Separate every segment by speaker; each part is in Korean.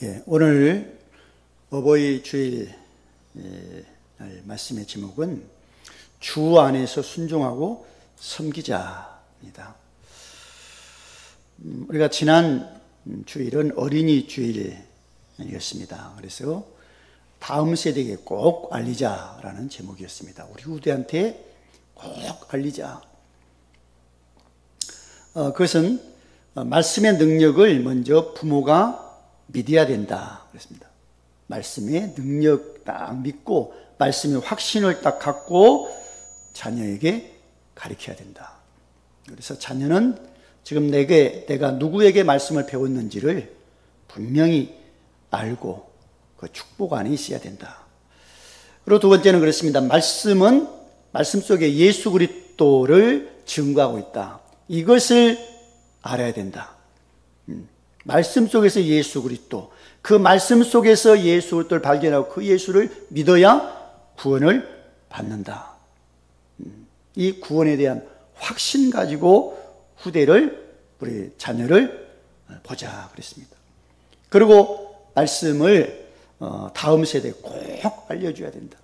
Speaker 1: 예, 오늘 어버이 주일 말씀의 제목은 주 안에서 순종하고 섬기자입니다. 우리가 지난 주일은 어린이 주일이었습니다. 그래서 다음 세대에게 꼭 알리자라는 제목이었습니다. 우리 후대한테 꼭 알리자. 그것은 말씀의 능력을 먼저 부모가 믿어야 된다 그랬습니다. 말씀의 능력 딱 믿고 말씀의 확신을 딱 갖고 자녀에게 가르쳐야 된다. 그래서 자녀는 지금 내가 누구에게 말씀을 배웠는지를 분명히 알고 그 축복 안에 있어야 된다. 그리고 두 번째는 그렇습니다. 말씀은 말씀 속에 예수 그리스도를 증거하고 있다. 이것을 알아야 된다. 말씀 속에서 예수 그리스도, 그 말씀 속에서 예수 그리스도를 발견하고 그 예수를 믿어야 구원을 받는다. 이 구원에 대한 확신 가지고 우리 자녀를 보자 그랬습니다. 그리고 말씀을 다음 세대에 꼭 알려줘야 된다.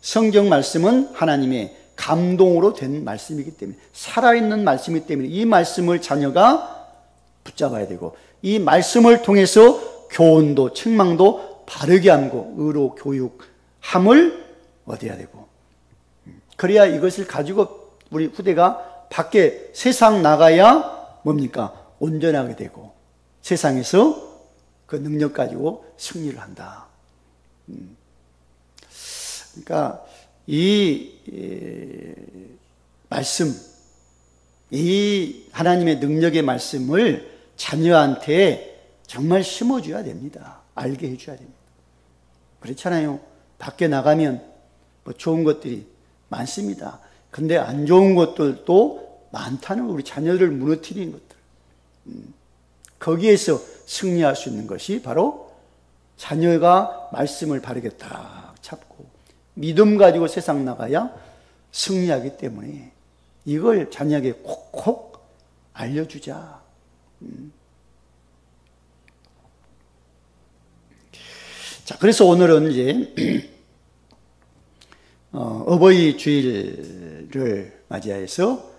Speaker 1: 성경 말씀은 하나님의 감동으로 된 말씀이기 때문에, 살아있는 말씀이기 때문에 이 말씀을 자녀가 붙잡아야 되고, 이 말씀을 통해서 교훈도 책망도 바르게 하고 의로 교육함을 얻어야 되고, 그래야 이것을 가지고 우리 후대가 밖에 세상 나가야 뭡니까? 온전하게 되고 세상에서 그 능력 가지고 승리를 한다. 그러니까 이 말씀, 이 하나님의 능력의 말씀을 자녀한테 정말 심어줘야 됩니다. 알게 해줘야 됩니다. 그렇잖아요. 밖에 나가면 뭐 좋은 것들이 많습니다. 근데 안 좋은 것들도 많다는 우리 자녀를 무너뜨리는 것들. 거기에서 승리할 수 있는 것이 바로 자녀가 말씀을 바르게 딱 잡고 믿음 가지고 세상 나가야 승리하기 때문에 이걸 자녀에게 콕콕 알려주자. 자, 그래서 오늘은 이제 어버이 주일을 맞이해서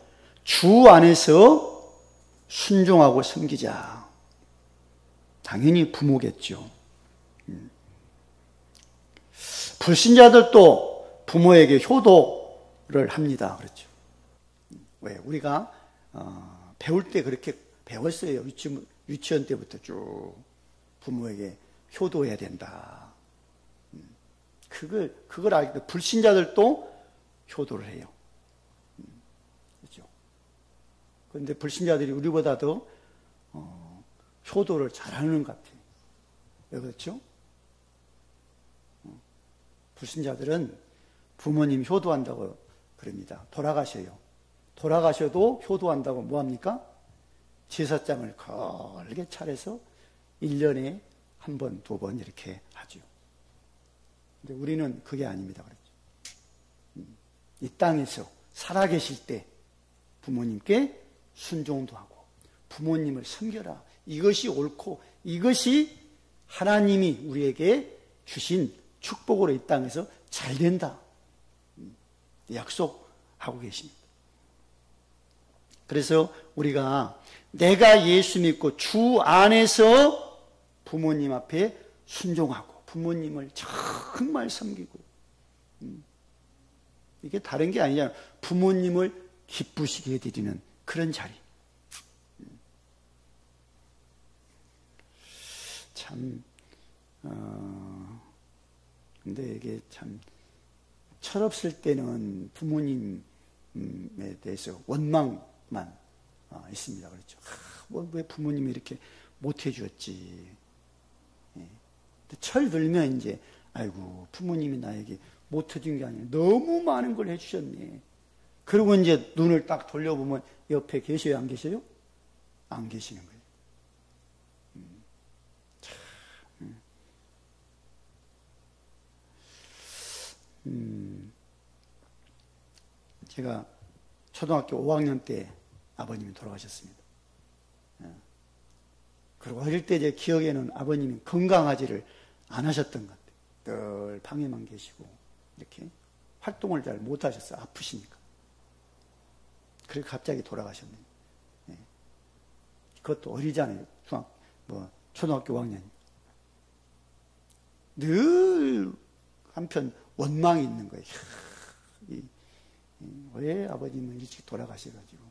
Speaker 1: 주 안에서 순종하고 섬기자. 당연히 부모겠죠. 불신자들도 부모에게 효도를 합니다. 그렇죠. 왜? 우리가 배울 때 그렇게 배웠어요. 유치원 때부터 쭉 부모에게 효도해야 된다. 그걸 알기 때문에 불신자들도 효도를 해요. 그렇죠. 그런데 불신자들이 우리보다 더 효도를 잘하는 것 같아요. 왜 그렇죠? 불신자들은 부모님 효도한다고 그럽니다. 돌아가셔요. 돌아가셔도 효도한다고 뭐합니까? 제사장을 걸게 차려서 1년에 한 번, 두 번 이렇게 하죠. 근데 우리는 그게 아닙니다. 그렇죠. 이 땅에서 살아계실 때 부모님께 순종도 하고 부모님을 섬겨라. 이것이 옳고 이것이 하나님이 우리에게 주신 축복으로 이 땅에서 잘 된다. 약속하고 계십니다. 그래서 우리가 내가 예수 믿고 주 안에서 부모님 앞에 순종하고 부모님을 정말 섬기고, 이게 다른 게 아니잖아요. 부모님을 기쁘시게 해드리는 그런 자리. 참, 근데 이게 참, 철없을 때는 부모님에 대해서 원망만 있습니다. 그렇죠. 왜 부모님이 이렇게 못해주었지. 철 들면 이제, 아이고, 부모님이 나에게 못해준 게 아니라 너무 많은 걸 해주셨네. 그리고 이제 눈을 딱 돌려보면 옆에 계셔요, 안 계셔요? 안 계시는 거예요. 제가 초등학교 5학년 때 아버님이 돌아가셨습니다. 그리고 어릴 때 제 기억에는 아버님이 건강하지를 안 하셨던 것 같아요. 늘 방에만 계시고 이렇게 활동을 잘 못하셨어요. 아프시니까. 그리고 갑자기 돌아가셨네요. 네. 그것도 어리잖아요. 초등학교 5학년. 늘 한편 원망이 있는 거예요. 왜 아버님은 일찍 돌아가셔가지고,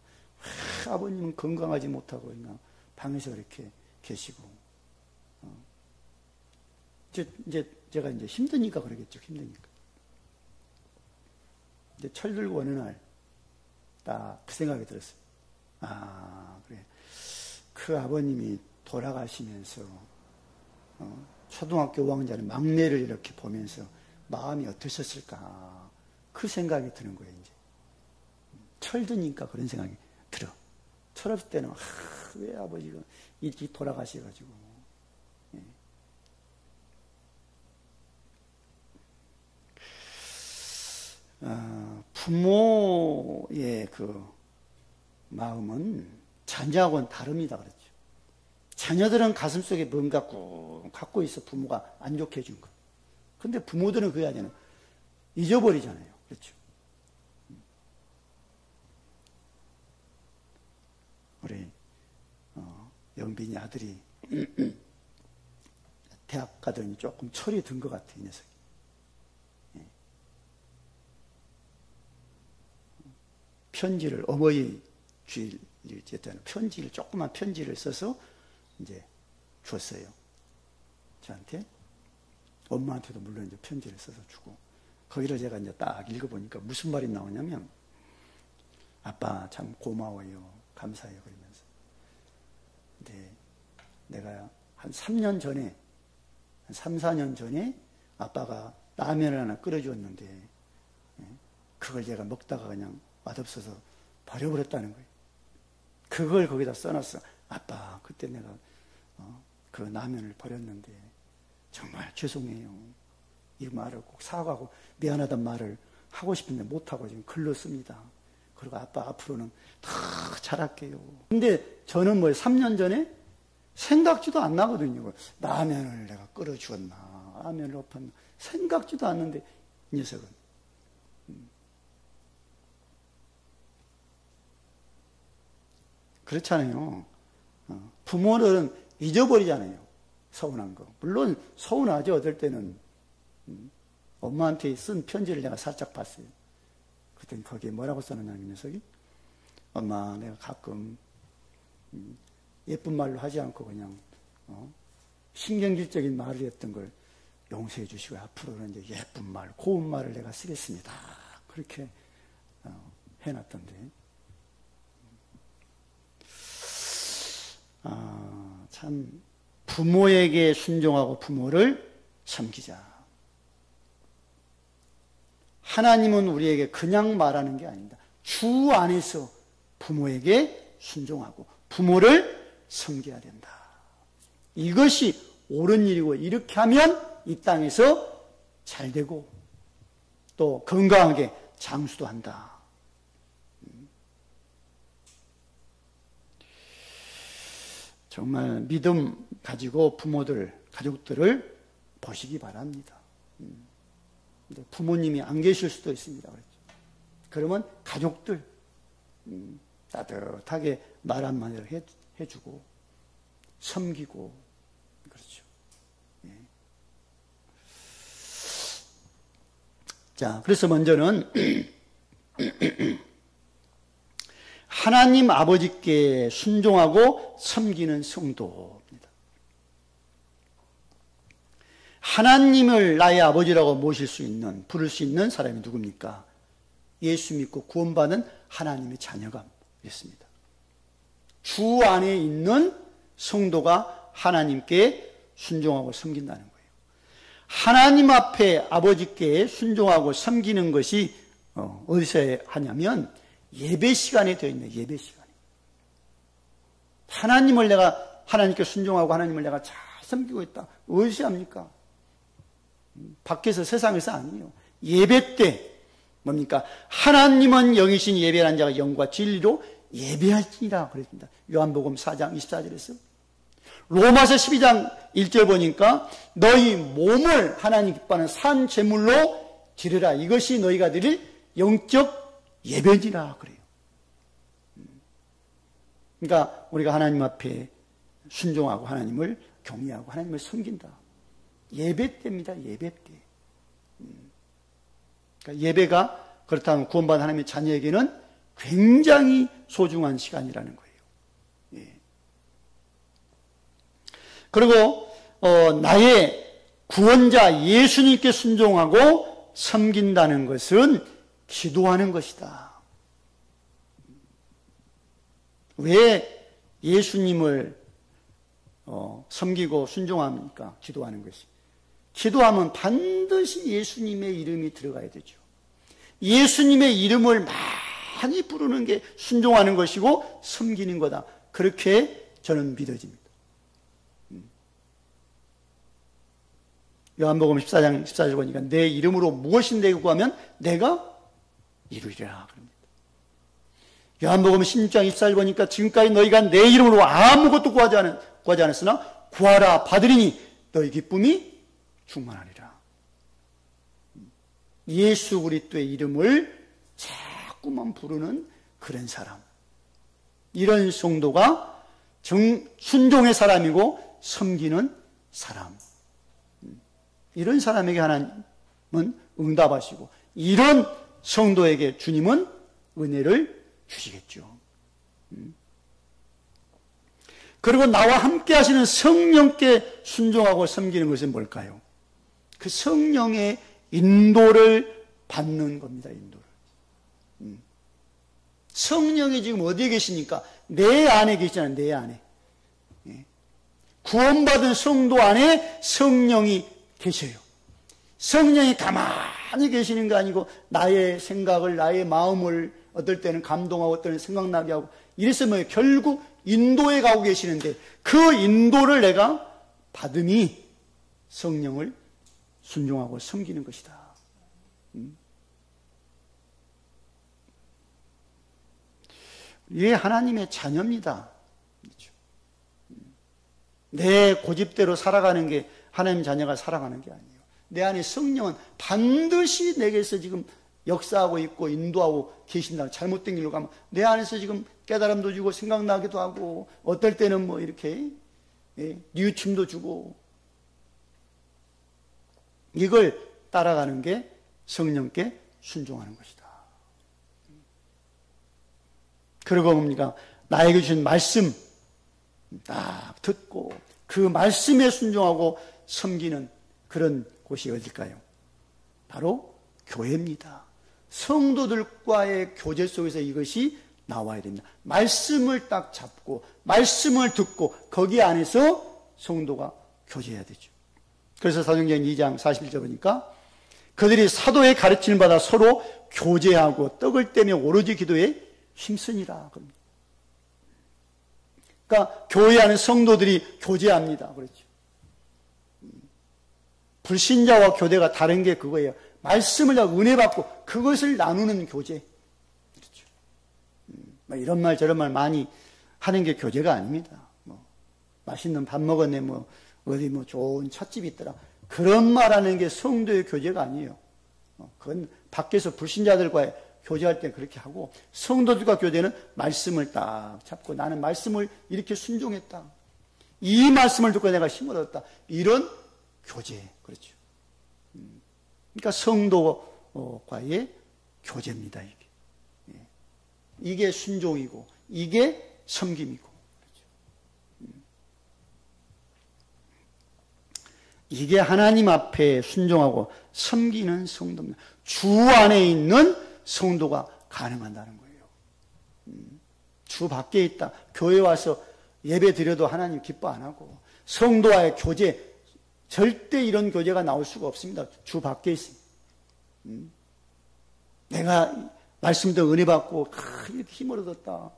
Speaker 1: 아버님은 건강하지 못하고 그냥 방에서 이렇게 계시고, 이제 제가 이제 힘드니까 그러겠죠. 힘드니까. 이제 철들고 어느 날 딱 그 생각이 들었어요. 아, 그래. 그 아버님이 돌아가시면서 초등학교 5학년짜리 막내를 이렇게 보면서 마음이 어떠셨을까? 그 생각이 드는 거예요, 이제. 철드니까 그런 생각이 들어. 철없을 때는, 왜 아버지가 일찍 돌아가셔가지고. 예. 부모의 그 마음은 자녀하고는 다릅니다, 그렇죠. 자녀들은 가슴속에 뭔가 꾹 갖고 있어 부모가 안 좋게 해준 거. 근데 부모들은 그게 아니라 잊어버리잖아요. 그렇죠. 우리 영빈이 아들이 대학 가더니 조금 철이 든 것 같아, 이 녀석이. 예. 편지를 어머니 주일 때는 편지를 조그만 편지를 써서 이제 줬어요. 저한테. 엄마한테도 물론 이제 편지를 써서 주고. 거기를 제가 이제 딱 읽어보니까 무슨 말이 나오냐면, 아빠 참 고마워요. 감사해요. 그러면서. 근데 내가 한 3년 전에, 한 3, 4년 전에 아빠가 라면을 하나 끓여주었는데, 그걸 제가 먹다가 그냥 맛없어서 버려버렸다는 거예요. 그걸 거기다 써놨어. 아빠, 그때 내가 그 라면을 버렸는데 정말 죄송해요. 이 말을 꼭 사과하고 미안하단 말을 하고 싶은데 못하고 지금 글로 씁니다. 그리고 아빠 앞으로는 더 잘할게요. 근데 저는 3년 전에 생각지도 안 나거든요. 라면을 내가 끓여주었나, 라면을 엎었나, 생각지도 않는데 이 녀석은. 그렇잖아요. 부모는 잊어버리잖아요. 서운한 거. 물론 서운하죠. 어떨 때는. 엄마한테 쓴 편지를 내가 살짝 봤어요. 그랬더니 거기에 뭐라고 써놨냐, 이 녀석이? 엄마, 내가 가끔 예쁜 말로 하지 않고 그냥 신경질적인 말을 했던 걸 용서해 주시고 앞으로는 이제 예쁜 말, 고운 말을 내가 쓰겠습니다. 그렇게 해놨던데. 참 부모에게 순종하고 부모를 섬기자. 하나님은 우리에게 그냥 말하는 게 아닙니다. 주 안에서 부모에게 순종하고 부모를 섬겨야 된다. 이것이 옳은 일이고 이렇게 하면 이 땅에서 잘 되고 또 건강하게 장수도 한다. 정말 믿음 가지고 부모들, 가족들을 보시기 바랍니다. 부모님이 안 계실 수도 있습니다. 그렇죠. 그러면 가족들 따뜻하게 말 한마디를 해주고 섬기고 그렇죠. 예. 자, 그래서 먼저는 하나님 아버지께 순종하고 섬기는 성도입니다. 하나님을 나의 아버지라고 모실 수 있는, 부를 수 있는 사람이 누굽니까? 예수 믿고 구원받은 하나님의 자녀가 있습니다. 주 안에 있는 성도가 하나님께 순종하고 섬긴다는 거예요. 하나님 앞에 아버지께 순종하고 섬기는 것이 어디서 하냐면 예배 시간에 되어 있는 예배 시간에. 하나님을 내가 하나님께 순종하고 하나님을 내가 잘 섬기고 있다. 어디서 합니까? 밖에서 세상에서 아니에요. 예배 때 뭡니까? 하나님은 영이신 예배하는 자가 영과 진리로 예배할지니라 그랬습니다. 요한복음 4장 24절에서 로마서 12장 1절 보니까 너희 몸을 하나님 기뻐하는 산 제물로 드리라. 이것이 너희가 드릴 영적 예배니라 그래요. 그러니까 우리가 하나님 앞에 순종하고 하나님을 경외하고 하나님을 섬긴다. 예배 때입니다. 예배 때. 그러니까 예배가 그렇다면 구원받은 하나님의 자녀에게는 굉장히 소중한 시간이라는 거예요. 예. 그리고 나의 구원자 예수님께 순종하고 섬긴다는 것은 기도하는 것이다. 왜 예수님을 섬기고 순종합니까? 기도하는 것이. 기도하면 반드시 예수님의 이름이 들어가야 되죠. 예수님의 이름을 많이 부르는 게 순종하는 것이고 섬기는 거다. 그렇게 저는 믿어집니다. 요한복음 14장 14절 보니까 내 이름으로 무엇인데 구하면 내가 이루리라 그럽니다. 요한복음 16장 24절 보니까 지금까지 너희가 내 이름으로 아무것도 구하지 않았으나 구하라 받으리니 너희 기쁨이 충만하리라. 예수 그리스도의 이름을 자꾸만 부르는 그런 사람. 이런 성도가 순종의 사람이고 섬기는 사람. 이런 사람에게 하나님은 응답하시고 이런 성도에게 주님은 은혜를 주시겠죠. 그리고 나와 함께 하시는 성령께 순종하고 섬기는 것은 뭘까요? 그 성령의 인도를 받는 겁니다. 인도를. 성령이 지금 어디에 계십니까? 내 안에 계시잖아요. 내 안에. 구원받은 성도 안에 성령이 계셔요. 성령이 가만히 계시는 게 아니고 나의 생각을, 나의 마음을 어떨 때는 감동하고 어떨 때는 생각나게 하고 이래서 결국 인도에 가고 계시는데 그 인도를 내가 받음이 성령을 순종하고 섬기는 것이다. 이게 하나님의 자녀입니다. 내 고집대로 살아가는 게 하나님 자녀가 살아가는 게 아니에요. 내 안에 성령은 반드시 내게서 지금 역사하고 있고 인도하고 계신다. 잘못된 길로 가면 내 안에서 지금 깨달음도 주고 생각나기도 하고 어떨 때는 이렇게 뉘우침도 주고 이걸 따라가는 게 성령께 순종하는 것이다. 그리고 뭡니까? 나에게 주신 말씀 딱 듣고 그 말씀에 순종하고 섬기는 그런 곳이 어딜까요? 바로 교회입니다. 성도들과의 교제 속에서 이것이 나와야 됩니다. 말씀을 딱 잡고 말씀을 듣고 거기 안에서 성도가 교제해야 되죠. 그래서 사도행전 2장 41절 보니까 그들이 사도의 가르침을 받아 서로 교제하고 떡을 떼며 오로지 기도에 힘쓰니라. 그러니까 교회 안에 성도들이 교제합니다. 그렇죠. 불신자와 교제가 다른 게 그거예요. 말씀을 은혜 받고 그것을 나누는 교제. 그렇죠. 이런 말 저런 말 많이 하는 게 교제가 아닙니다. 맛있는 밥 먹었네, 어디 좋은 찻집이 있더라. 그런 말 하는 게 성도의 교제가 아니에요. 그건 밖에서 불신자들과의 교제할 때 그렇게 하고 성도들과 교제는 말씀을 딱 잡고 나는 말씀을 이렇게 순종했다. 이 말씀을 듣고 내가 힘을 얻었다. 이런 교제. 그렇죠. 그러니까 성도과의 교제입니다. 이게. 이게 순종이고 이게 섬김이고. 그렇죠. 이게 하나님 앞에 순종하고 섬기는 성도입니다. 주 안에 있는 성도가 가능한다는 거예요. 주 밖에 있다. 교회 와서 예배 드려도 하나님 기뻐 안 하고 성도와의 교제 절대 이런 교제가 나올 수가 없습니다. 주 밖에 있습니다. 내가 말씀도 은혜 받고 이렇게 힘을 얻었다.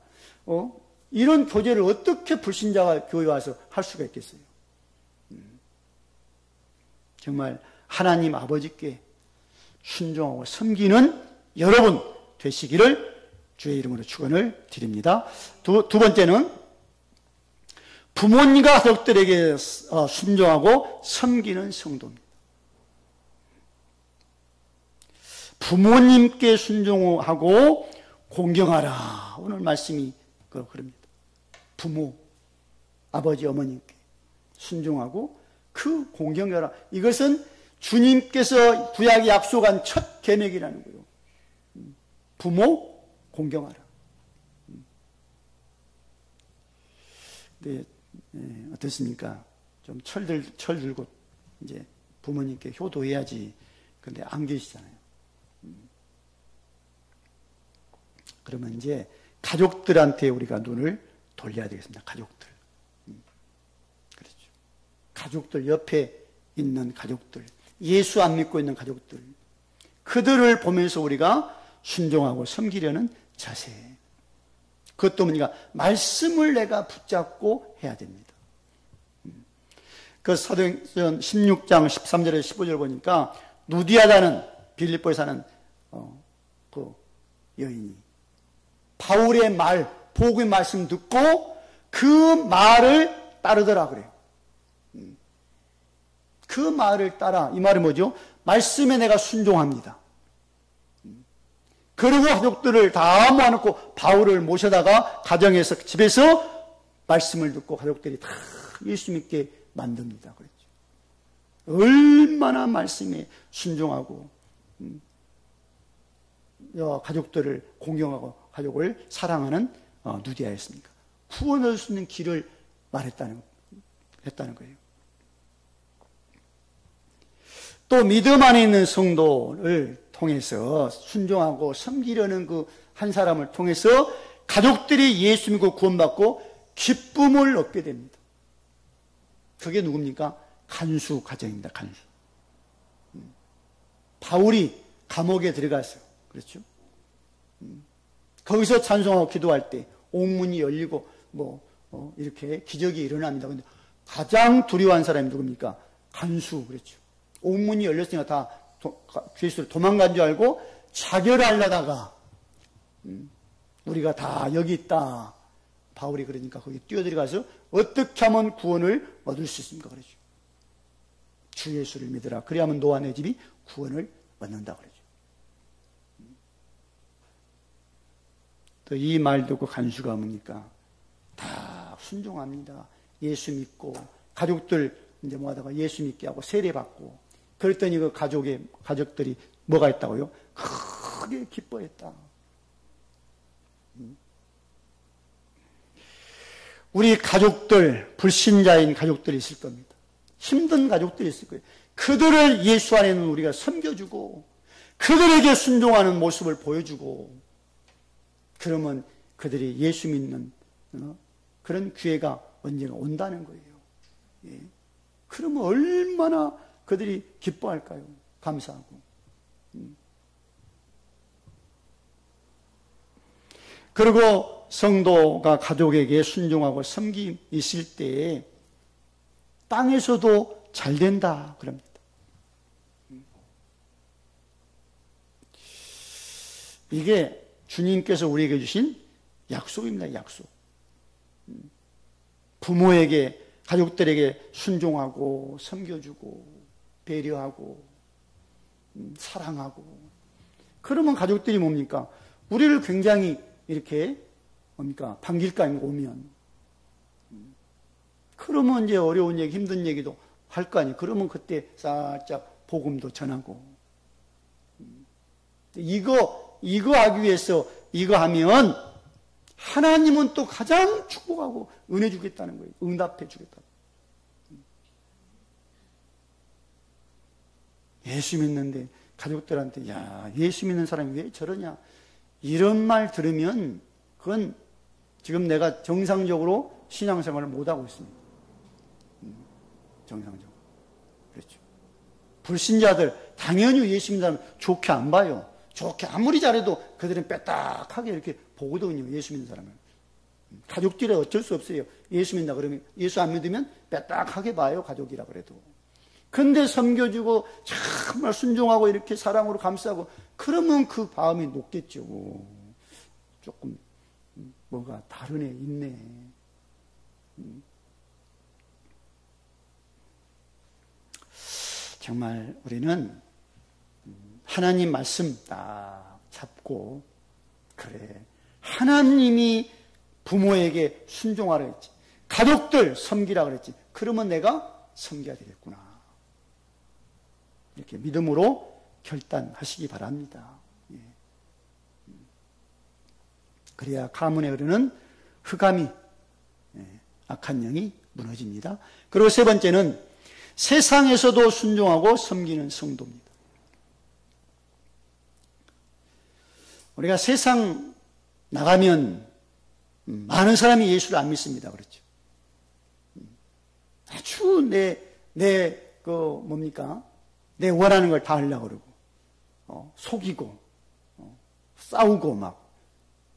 Speaker 1: 이런 교제를 어떻게 불신자가 교회 와서 할 수가 있겠어요? 정말 하나님 아버지께 순종하고 섬기는 여러분 되시기를 주의 이름으로 축원을 드립니다. 두 번째는 부모님과 가족들에게 순종하고 섬기는 성도입니다. 부모님께 순종하고 공경하라. 오늘 말씀이 그럽니다. 부모, 아버지, 어머님께 순종하고 그 공경하라. 이것은 주님께서 구약에 약속한 첫 계명이라는 거예요. 부모, 공경하라. 네, 어떻습니까? 좀 철들고 이제 부모님께 효도해야지. 근데 안 계시잖아요. 그러면 이제 가족들한테 우리가 눈을 돌려야 되겠습니다. 가족들. 그렇죠. 가족들, 옆에 있는 가족들, 예수 안 믿고 있는 가족들, 그들을 보면서 우리가 순종하고 섬기려는 자세. 그것도 뭐니까 말씀을 내가 붙잡고 해야 됩니다. 그 사도행전 16장 13절에 15절 보니까 누디아다는 빌립보에 사는 그 여인이 바울의 말, 복음의 말씀 듣고 그 말을 따르더라 그래요. 그 말을 따라, 이 말이 뭐죠? 말씀에 내가 순종합니다. 그리고 가족들을 다 모아놓고 바울을 모셔다가 가정에서, 집에서 말씀을 듣고 가족들이 다 예수 믿게 만듭니다. 그랬죠. 얼마나 말씀에 순종하고 가족들을 공경하고 가족을 사랑하는 누디아였습니까? 구원할 수 있는 길을 했다는 거예요. 또 믿음 안에 있는 성도를 통해서 순종하고 섬기려는 그 한 사람을 통해서 가족들이 예수 믿고 구원받고 기쁨을 얻게 됩니다. 그게 누굽니까? 간수 가정입니다. 간수. 바울이 감옥에 들어갔어요. 그렇죠? 거기서 찬송하고 기도할 때 옥문이 열리고 이렇게 기적이 일어납니다. 근데 가장 두려워한 사람이 누굽니까? 간수. 그렇죠. 옥문이 열렸으니까 다 죄수를 도망간 줄 알고 자결하려다가 우리가 다 여기 있다. 바울이 그러니까 거기 뛰어들어가서 어떻게 하면 구원을 얻을 수 있습니까? 그러죠. 주 예수를 믿으라. 그래야만 너와 내 집이 구원을 얻는다. 그러죠. 또 이 말 듣고 간수가 뭡니까? 다 순종합니다. 예수 믿고 가족들 이제 뭐하다가 예수 믿게 하고 세례 받고 그랬더니 그 가족들이 뭐가 있다고요? 크게 기뻐했다. 우리 가족들, 불신자인 가족들이 있을 겁니다. 힘든 가족들이 있을 거예요. 그들을 예수 안에는 우리가 섬겨주고 그들에게 순종하는 모습을 보여주고 그러면 그들이 예수 믿는 그런 기회가 언젠가 온다는 거예요. 예. 그러면 얼마나 그들이 기뻐할까요? 감사하고. 그리고 성도가 가족에게 순종하고 섬김 있을 때에 땅에서도 잘 된다 그럽니다. 이게 주님께서 우리에게 주신 약속입니다. 약속. 부모에게 가족들에게 순종하고 섬겨주고 배려하고 사랑하고 그러면 가족들이 뭡니까? 우리를 굉장히 이렇게 뭡니까? 반길 거 아닙니까? 오면 그러면 이제 어려운 얘기 힘든 얘기도 할 거 아니에요. 그러면 그때 살짝 복음도 전하고 이거 하기 위해서 이거 하면 하나님은 또 가장 축복하고 은혜 주겠다는 거예요. 응답해 주겠다. 예수 믿는데 가족들한테 야 예수 믿는 사람이 왜 저러냐 이런 말 들으면 그건 지금 내가 정상적으로 신앙생활을 못하고 있습니다. 정상적으로. 그렇죠. 불신자들 당연히 예수 믿는 사람 좋게 안 봐요. 좋게 아무리 잘해도 그들은 빼딱하게 이렇게 보거든요. 예수 믿는 사람을. 가족들이 어쩔 수 없어요. 예수 믿는다 그러면 예수 안 믿으면 빼딱하게 봐요. 가족이라 그래도. 근데 섬겨주고 정말 순종하고 이렇게 사랑으로 감싸고 그러면 그 마음이 높겠죠. 조금 뭐가 다른 애 있네. 정말 우리는 하나님 말씀 딱 잡고, 그래, 하나님이 부모에게 순종하라 했지, 가족들 섬기라 그랬지, 그러면 내가 섬겨야 되겠구나, 이렇게 믿음으로 결단하시기 바랍니다. 예. 그래야 가문에 흐르는 흑암이, 악한 영이 무너집니다. 그리고 세 번째는 세상에서도 순종하고 섬기는 성도입니다. 우리가 세상 나가면 많은 사람이 예수를 안 믿습니다. 그렇죠? 아주 내 원하는 걸 다 하려고 그러고, 속이고, 싸우고 막,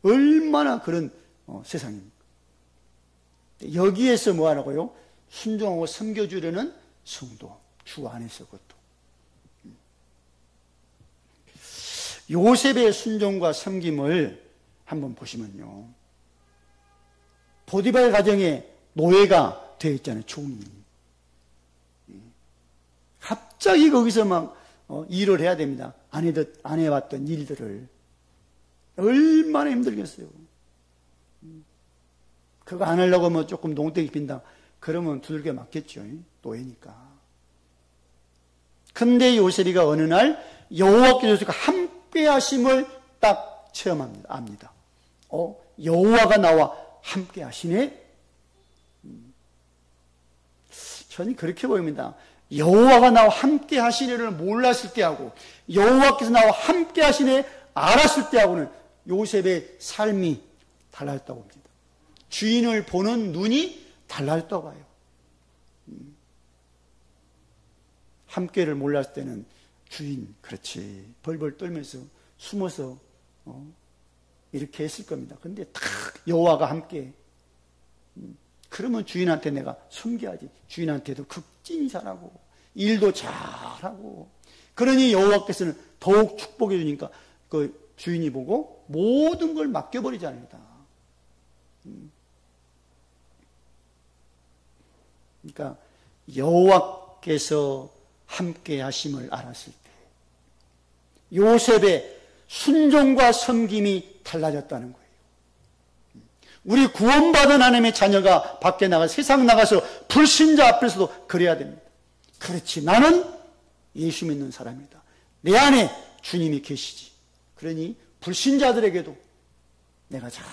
Speaker 1: 얼마나 그런 세상입니까? 여기에서 뭐 하라고요? 순종하고 섬겨주려는 성도, 주 안에서 그것도. 요셉의 순종과 섬김을 한번 보시면요, 보디발 가정에 노예가 되어 있잖아요, 종이. 갑자기 거기서 막 일을 해야 됩니다. 안 해왔던 일들을. 얼마나 힘들겠어요. 그거 안 하려고 뭐 조금 농땡이 핀다, 그러면 두들겨 맞겠죠, 노예니까. 근데 요셉이가 어느 날 여호와께서 함께 하심을 딱 체험합니다. 압니다. 여호와가 나와 함께 하시네? 저는 그렇게 보입니다. 여호와가 나와 함께 하시네를 몰랐을 때하고 여호와께서 나와 함께 하시네 알았을 때하고는 요셉의 삶이 달라졌다고 봅니다. 주인을 보는 눈이 달라졌다고 봐요. 함께를 몰랐을 때는 주인, 그렇지, 벌벌 떨면서 숨어서 이렇게 했을 겁니다. 근데 딱 여호와가 함께, 그러면 주인한테 내가 섬겨야지. 주인한테도 극진히 잘하고 일도 잘하고, 그러니 여호와께서는 더욱 축복해 주니까 그 주인이 보고 모든 걸 맡겨버리지 않습니다. 그러니까 여호와께서 함께 하심을 알았을 때 요셉의 순종과 섬김이 달라졌다는 거예요. 우리 구원받은 하나님의 자녀가 밖에 나가 세상 나가서 불신자 앞에서도 그래야 됩니다. 그렇지, 나는 예수 믿는 사람이다. 내 안에 주님이 계시지. 그러니 불신자들에게도 내가 잘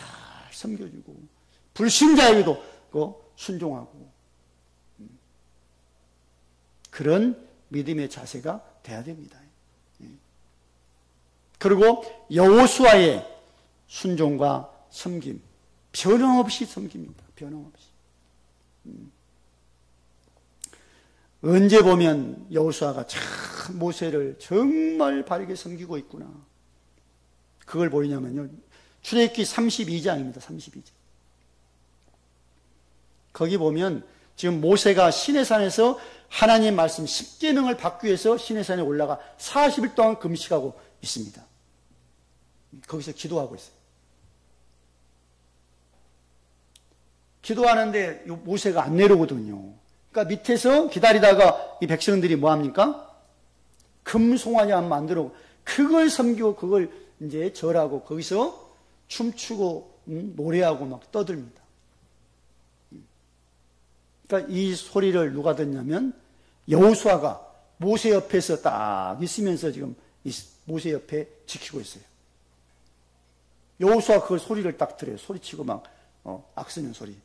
Speaker 1: 섬겨주고 불신자에게도 순종하고, 그런 믿음의 자세가 돼야 됩니다. 그리고 여호수아의 순종과 섬김, 변함없이 섬깁니다. 변함없이. 언제 보면 여호수아가 참 모세를 정말 바르게 섬기고 있구나, 그걸 보이냐면요, 출애굽기 32장입니다. 32장. 거기 보면 지금 모세가 시내산에서 하나님 말씀 10계명을 받기 위해서 시내산에 올라가 40일 동안 금식하고 있습니다. 거기서 기도하고 있어요. 기도하는데 모세가 안 내려오거든요. 그러니까 밑에서 기다리다가 이 백성들이 뭐 합니까? 금송아지 한 만들어 그걸 섬기고 그걸 이제 절하고 거기서 춤추고 노래하고 막 떠듭니다. 그러니까 이 소리를 누가 듣냐면 여호수아가 모세 옆에서 딱 있으면서 지금 모세 옆에 지키고 있어요. 여호수아 그 소리를 딱 들어요. 소리치고 막 악쓰는 소리.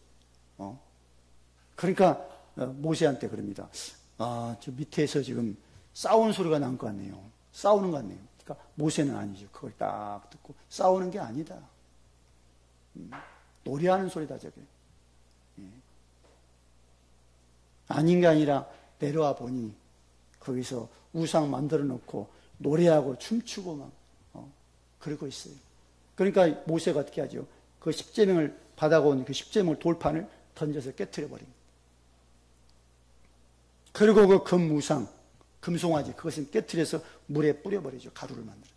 Speaker 1: 그러니까 모세한테 그럽니다. 저 밑에서 지금 싸우는 소리가 난 것 같네요. 싸우는 것 같네요. 그러니까 모세는 아니죠. 그걸 딱 듣고 싸우는 게 아니다. 노래하는 소리다 저게. 아닌 게 아니라 내려와 보니 거기서 우상 만들어 놓고 노래하고 춤추고 막 그러고 있어요. 그러니까 모세가 어떻게 하죠? 그 십계명을 받아온 그 십계명 돌판을 던져서 깨트려 버립니다. 그리고 그 금우상, 금송아지 그것은 깨트려서 물에 뿌려버리죠. 가루를 만들어.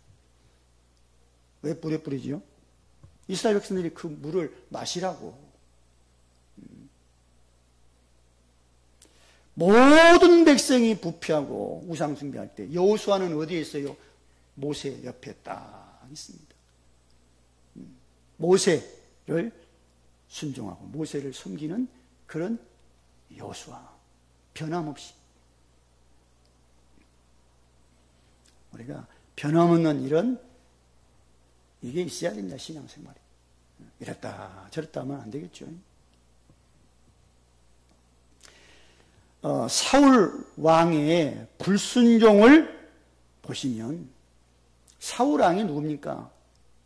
Speaker 1: 왜 물에 뿌리지요? 이스라엘 백성들이 그 물을 마시라고. 모든 백성이 부패하고 우상 숭배할 때 여호수아는 어디에 있어요? 모세 옆에 딱 있습니다. 모세를 순종하고 모세를 섬기는 그런 여호수아, 변함없이. 우리가 변함없는 이게 있어야 됩니다. 신앙생활이. 이랬다 저랬다 하면 안 되겠죠. 사울 왕의 불순종을 보시면, 사울 왕이 누굽니까?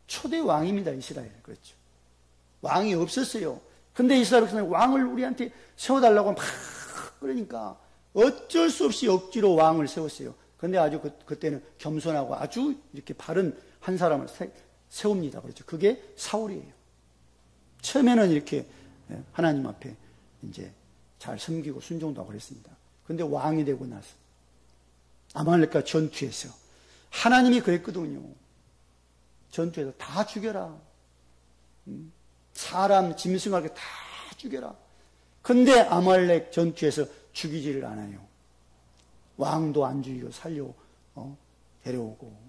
Speaker 1: 초대 왕입니다. 이스라엘. 그렇죠. 왕이 없었어요. 근데 이스라엘 백성이 왕을 우리한테 세워달라고 막 그러니까 어쩔 수 없이 억지로 왕을 세웠어요. 근데 아주 그때는 겸손하고 아주 이렇게 바른 한 사람을 세웁니다. 그렇죠. 그게 사울이에요. 처음에는 이렇게 하나님 앞에 이제 잘 섬기고 순종도 하고 그랬습니다. 근데 왕이 되고 나서 아말렉과 전투에서 하나님이 그랬거든요. 전투에서 다 죽여라. 사람, 짐승하게 다 죽여라. 근데 아말렉 전투에서 죽이지를 않아요. 왕도 안 죽이고 데려오고,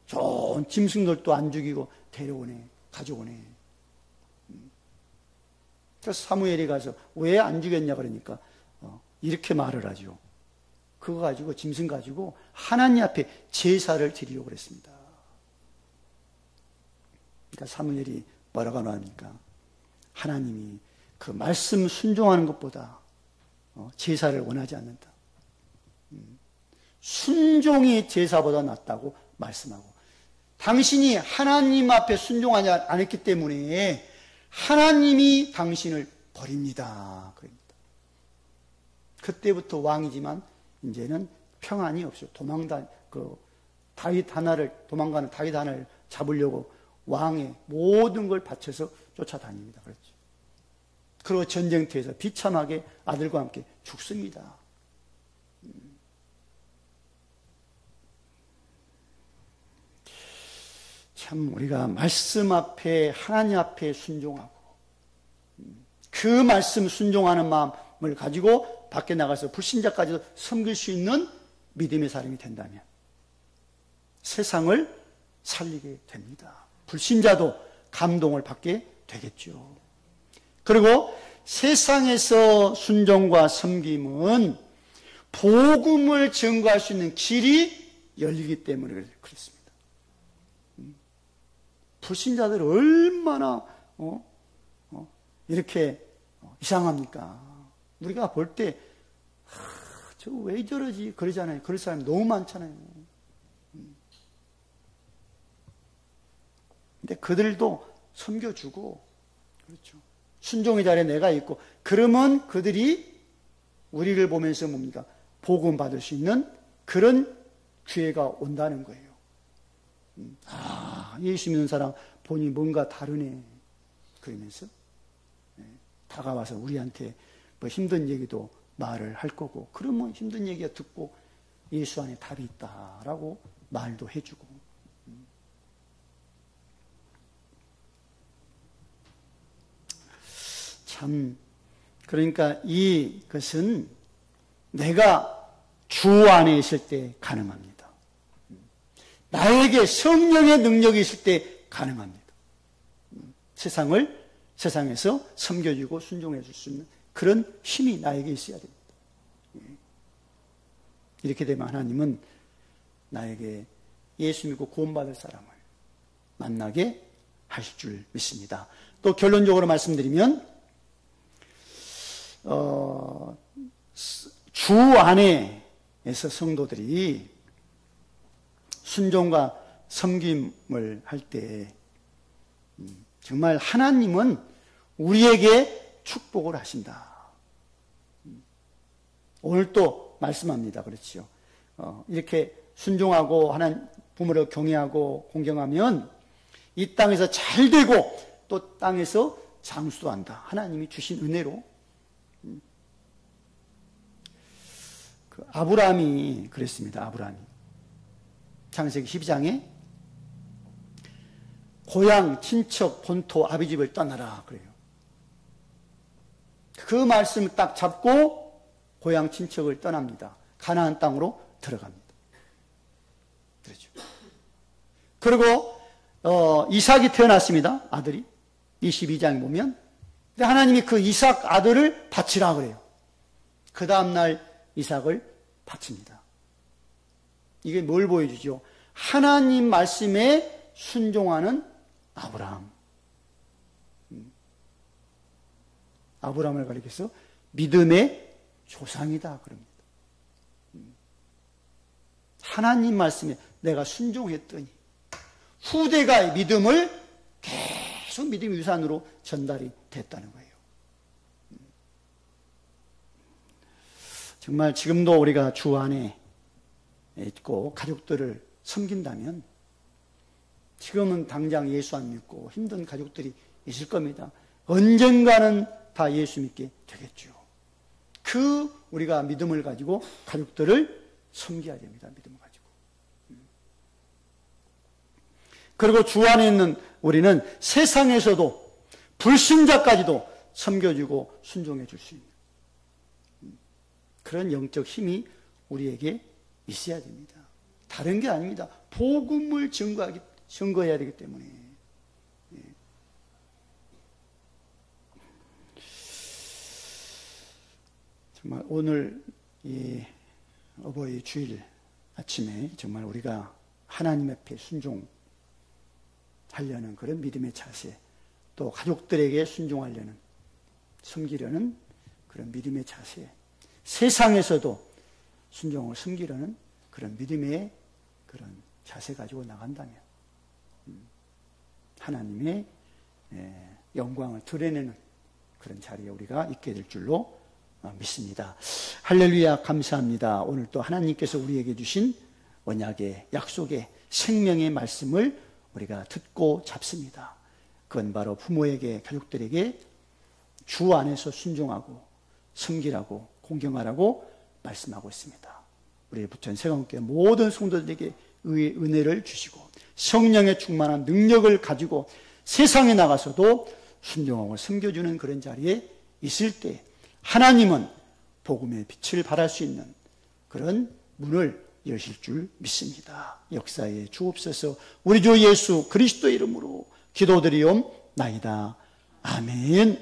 Speaker 1: 좋은 짐승들도 안 죽이고 데려오네, 가져오네. 그래서 사무엘이 가서 왜 안 죽였냐 그러니까 이렇게 말을 하죠. 그거 가지고, 짐승 가지고 하나님 앞에 제사를 드리려고 그랬습니다. 그러니까 사무엘이 뭐라고 하니까 하나님이 그 말씀 순종하는 것보다 제사를 원하지 않는다. 순종이 제사보다 낫다고 말씀하고, 당신이 하나님 앞에 순종하지 않았기 때문에 하나님이 당신을 버립니다. 그럽니다. 그때부터 왕이지만 이제는 평안이 없어요. 도망가는 다윗 하나를 잡으려고 왕의 모든 걸 바쳐서 쫓아다닙니다. 그렇죠. 그리고 전쟁터에서 비참하게 아들과 함께 죽습니다. 참 우리가 말씀 앞에, 하나님 앞에 순종하고 그 말씀 순종하는 마음을 가지고 밖에 나가서 불신자까지도 섬길 수 있는 믿음의 사람이 된다면 세상을 살리게 됩니다. 불신자도 감동을 받게 되겠죠. 그리고 세상에서 순종과 섬김은 복음을 증거할 수 있는 길이 열리기 때문에 그렇습니다. 불신자들 얼마나 이렇게 이상합니까? 우리가 볼 때 저 왜 저러지 그러잖아요. 그럴 사람이 너무 많잖아요. 근데 그들도 섬겨주고, 그렇죠. 순종의 자리에 내가 있고, 그러면 그들이 우리를 보면서 뭡니까? 복음 받을 수 있는 그런 기회가 온다는 거예요. 예수 믿는 사람 보니 뭔가 다르네. 그러면서 다가와서 우리한테 뭐 힘든 얘기도 말을 할 거고, 그러면 힘든 얘기가 듣고 예수 안에 답이 있다라고 말도 해주고. 참, 그러니까 이것은 내가 주 안에 있을 때 가능합니다. 나에게 성령의 능력이 있을 때 가능합니다. 세상에서 섬겨주고 순종해 줄 수 있는 그런 힘이 나에게 있어야 됩니다. 이렇게 되면 하나님은 나에게 예수 믿고 구원받을 사람을 만나게 하실 줄 믿습니다. 또 결론적으로 말씀드리면 주 안에서 성도들이 순종과 섬김을 할 때 정말 하나님은 우리에게 축복을 하신다. 오늘 또 말씀합니다. 그렇지요. 이렇게 순종하고 하나님 부모를 경외하고 공경하면 이 땅에서 잘 되고 또 땅에서 장수도 한다. 하나님이 주신 은혜로. 아브라함이 그랬습니다. 아브라함이 창세기 12장에 고향, 친척, 본토, 아비집을 떠나라 그래요. 그 말씀을 딱 잡고 고향 친척을 떠납니다. 가나안 땅으로 들어갑니다. 그렇죠. 그리고 이삭이 태어났습니다. 아들이. 22장에 보면. 근데 하나님이 그 이삭 아들을 바치라 그래요. 그 다음날 이삭을 바칩니다. 이게 뭘 보여주죠? 하나님 말씀에 순종하는 아브라함. 아브라함을 가리켜서 믿음의 조상이다 그럽니다. 하나님 말씀에 내가 순종했더니 후대가 믿음을 계속 믿음의 유산으로 전달이 됐다는 거예요. 정말 지금도 우리가 주 안에 있고 가족들을 섬긴다면 지금은 당장 예수 안 믿고 힘든 가족들이 있을 겁니다. 언젠가는 다 예수 믿게 되겠죠. 그 우리가 믿음을 가지고 가족들을 섬겨야 됩니다. 믿음을 가지고. 그리고 주 안에 있는 우리는 세상에서도 불신자까지도 섬겨주고 순종해 줄 수 있는 그런 영적 힘이 우리에게 있어야 됩니다. 다른 게 아닙니다. 복음을 증거해야 되기 때문에. 정말 오늘 이 어버이 주일 아침에 정말 우리가 하나님 앞에 순종하려는 그런 믿음의 자세, 또 가족들에게 순종하려는, 섬기려는 그런 믿음의 자세, 세상에서도 순종을 섬기려는 그런 믿음의 그런 자세 가지고 나간다면 하나님의 영광을 드러내는 그런 자리에 우리가 있게 될 줄로 믿습니다. 할렐루야, 감사합니다. 오늘 또 하나님께서 우리에게 주신 언약의 약속의 생명의 말씀을 우리가 듣고 잡습니다. 그건 바로 부모에게, 가족들에게 주 안에서 순종하고 섬기라고, 공경하라고 말씀하고 있습니다. 우리 부천 세강교회 모든 성도들에게 의의 은혜를 주시고 성령의 충만한 능력을 가지고 세상에 나가서도 순종하고 섬겨주는 그런 자리에 있을 때 하나님은 복음의 빛을 발할 수 있는 그런 문을 여실 줄 믿습니다. 역사에 주옵소서. 우리 주 예수 그리스도의 이름으로 기도드리옵나이다. 아멘.